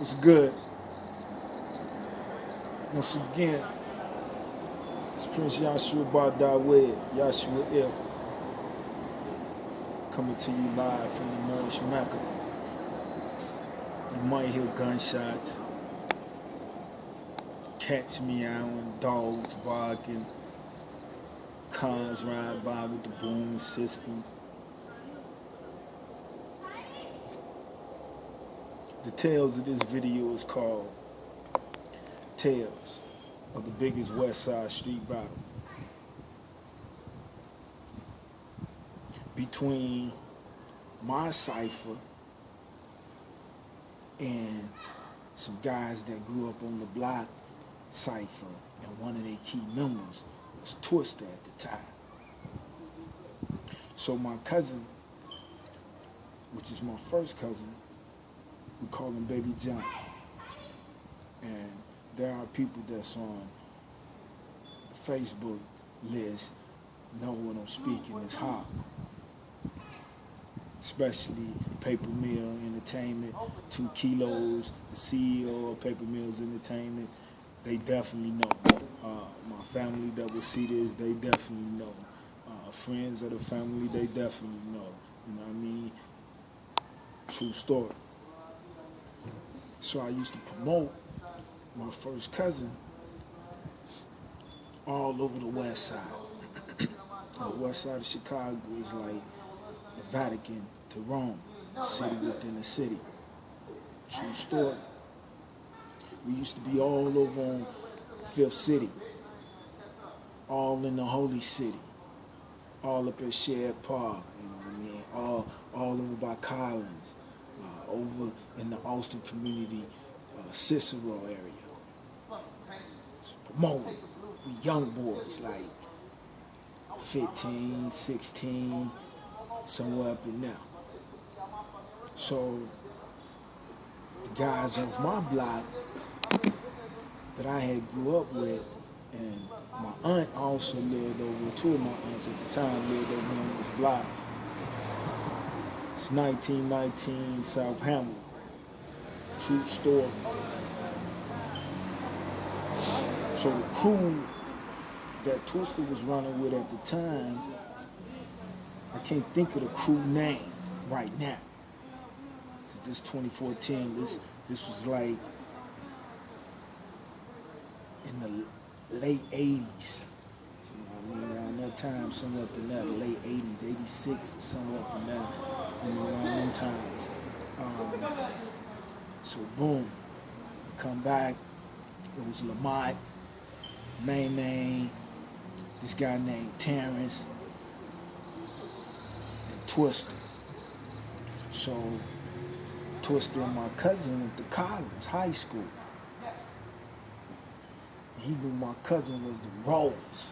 What's good? Once again, it's Prince Yashua Bardaway, Yashua Ill, coming to you live from the MOORISH MECCA. You might hear gunshots, cats meowing, dogs barking, cars ride by with the boom systems. The tales of this video is called Tales of the Biggest Westside Street Battle between my cipher and some guys that grew up on the block cipher, and one of their key members was Twister at the time. So my cousin, which is my first cousin, we call him Baby John. And there are people that's on the Facebook list know what I'm speaking is hot. Especially Paper Mill Entertainment, 2 Kilos, the CEO of Paper Mills Entertainment. They definitely know. My family that will see this, they definitely know. Friends of the family, they definitely know. You know what I mean? True story. So I used to promote my first cousin all over the West Side. The West Side of Chicago is like the Vatican to Rome, city within a city. True story. We used to be all over on Fifth City, all in the Holy City, all up at Shed Park, you know what I mean? All over by Collins, over in the Austin community, Cicero area. Promoting. We young boys, like 15, 16, somewhere up in there. So the guys off my block that I had grew up with, and my aunt also lived over, 2 of my aunts at the time lived over on this block. It's 1919 South Hamlin. True story. So the crew that Twister was running with at the time, I can't think of the crew name right now. Cause this 2014, this was like in the late 80s. You know what I mean? Around that time, somewhere up in there, the late 80s, 86, somewhere up in there, you know, around them times. So boom, come back. It was Lamont, Main, this guy named Terrence, and Twister. So Twister and my cousin went to Collins High School. And he knew my cousin was the Rolls.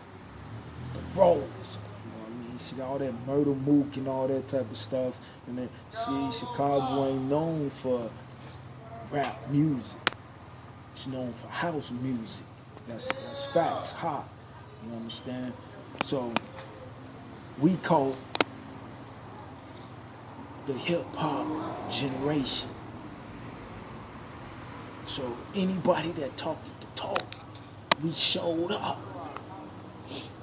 The Rolls. You know what I mean? See all that Murder Mook and all that type of stuff. And then, see, Chicago ain't known for rap music. It's known for house music. That's facts, hot. You understand? So we call the hip-hop generation. So anybody that talked the talk, we showed up.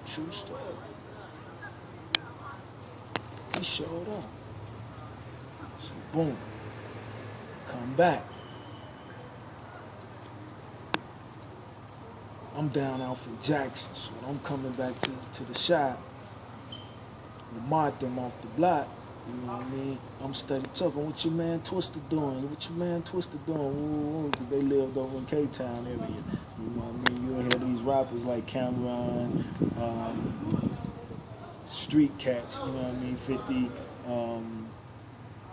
True story. We showed up. So boom, come back. I'm down out in Jackson, so when I'm coming back to the shop, Lamont them off the block, you know what I mean? I'm steady talking, what your man Twister doing? What your man Twister doing? Ooh, they lived over in K-Town area. You know what I mean? You'll hear these rappers like Cameron, Street Cats, you know what I mean? 50,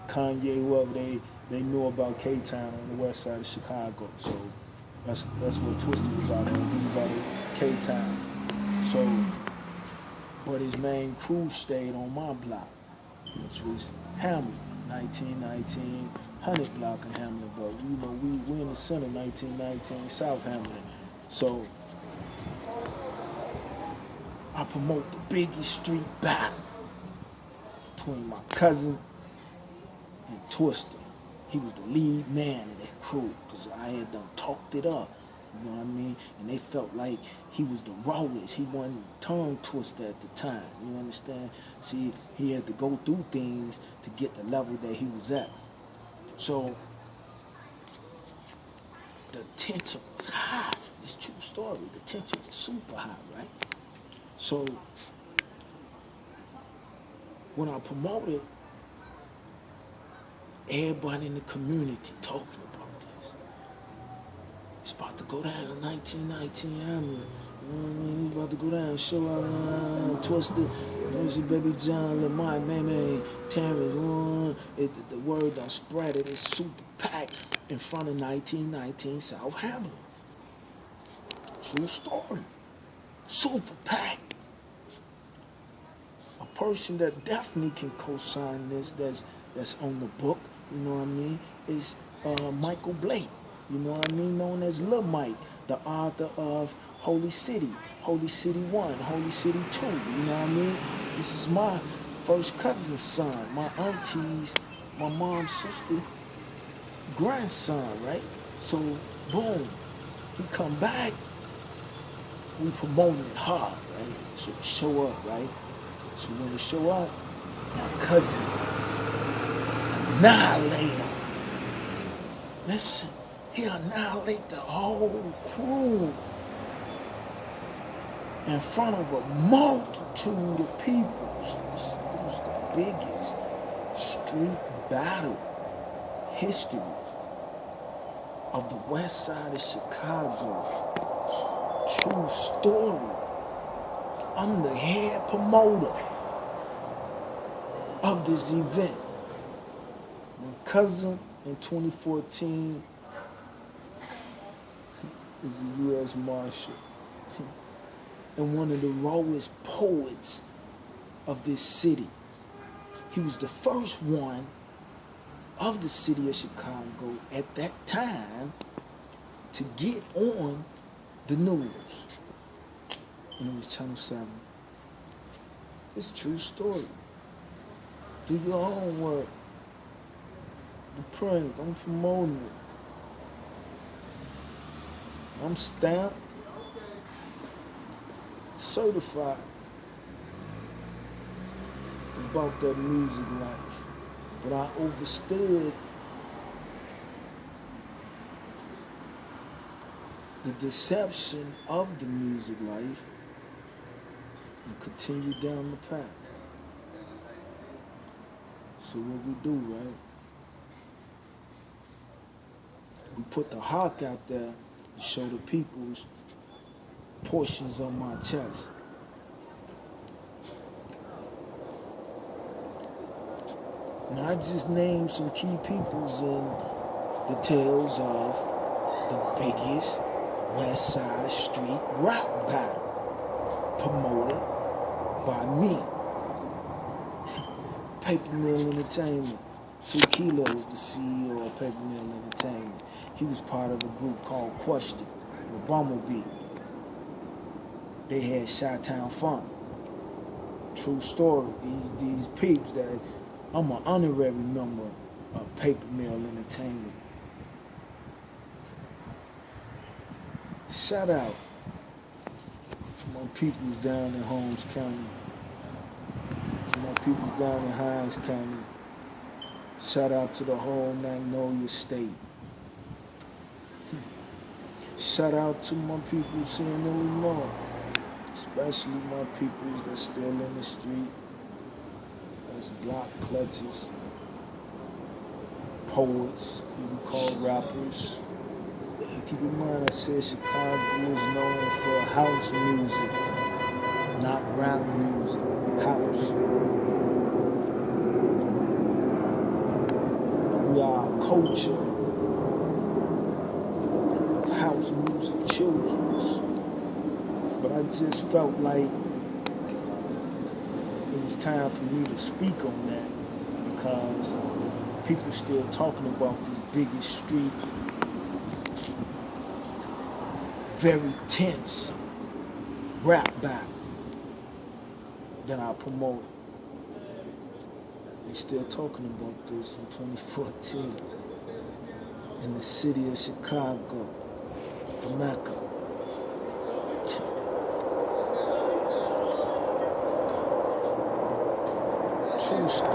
Kanye, whoever, they knew about K-Town on the west side of Chicago. So that's what Twister was out of. He was out of K-Town. So, but his main crew stayed on my block, which was Hamlin, 1919, 100 block in Hamlin. But you know, we in the center, 1919 South Hamlin. So I promote the biggest street battle between my cousin and Twister. He was the lead man of that crew because I had done talked it up. You know what I mean? And they felt like he was the rawest. He wasn't tongue twister at the time. You understand? See, he had to go through things to get the level that he was at. So the tension was high. It's a true story. The tension was super high, right? So when I promoted, everybody in the community talking about this. It's about to go down, 1919 Hammer. You know what I mean? He's about to go down, show out, Twisted, Baby John, Lamar, man, Terrence, the word done spread it. It's super packed in front of 1919 South Hammer. True story. Super packed. A person that definitely can co-sign this, that's on the book, you know what I mean, is Michael Blake, you know what I mean, known as Lil Mike, the author of Holy City 1, Holy City 2, you know what I mean? This is my first cousin's son, my auntie's, my mom's sister, grandson, right? So, boom, he come back, we promoting it hard, right? So we show up, right? So when we show up, my cousin, annihilator. Listen, he annihilate the whole crew in front of a multitude of people. This was the biggest street battle history of the west side of Chicago. True story. I'm the head promoter of this event. My cousin in 2014 is a U.S. Marshal and one of the rawest poets of this city. He was the first one of the city of Chicago at that time to get on the news. And it was Channel 7. This is a true story. Do your homework. The Prince, I'm promoting it. I'm stamped, certified about that music life. But I overstood the deception of the music life and continue down the path. So what we do, right? We put the hawk out there to show the people's portions of my chest. Now I just named some key peoples in the tales of the biggest West Side Street rap battle promoted by me. Paper Mill Entertainment. 2 Kilos, the CEO of Paper Mill Entertainment. He was part of a group called Question with Bumblebee. They had Chi-Town Funk. True story. These peeps that I'm an honorary member of Paper Mill Entertainment. Shout out to my peoples down in Holmes County. To my peoples down in Hines County. Shout out to the whole Magnolia State. Shout out to my peoples here in Illinois. Especially my peoples that's still in the street. That's block clutches. Poets, who we call rappers. Keep in mind, I said Chicago is known for house music, not rap music. House. We are a culture of house music, children's. But I just felt like it was time for me to speak on that because people still talking about this biggest street, very tense rap battle that I promote. They're still talking about this in 2014. in the city of Chicago, the Mecca. True story.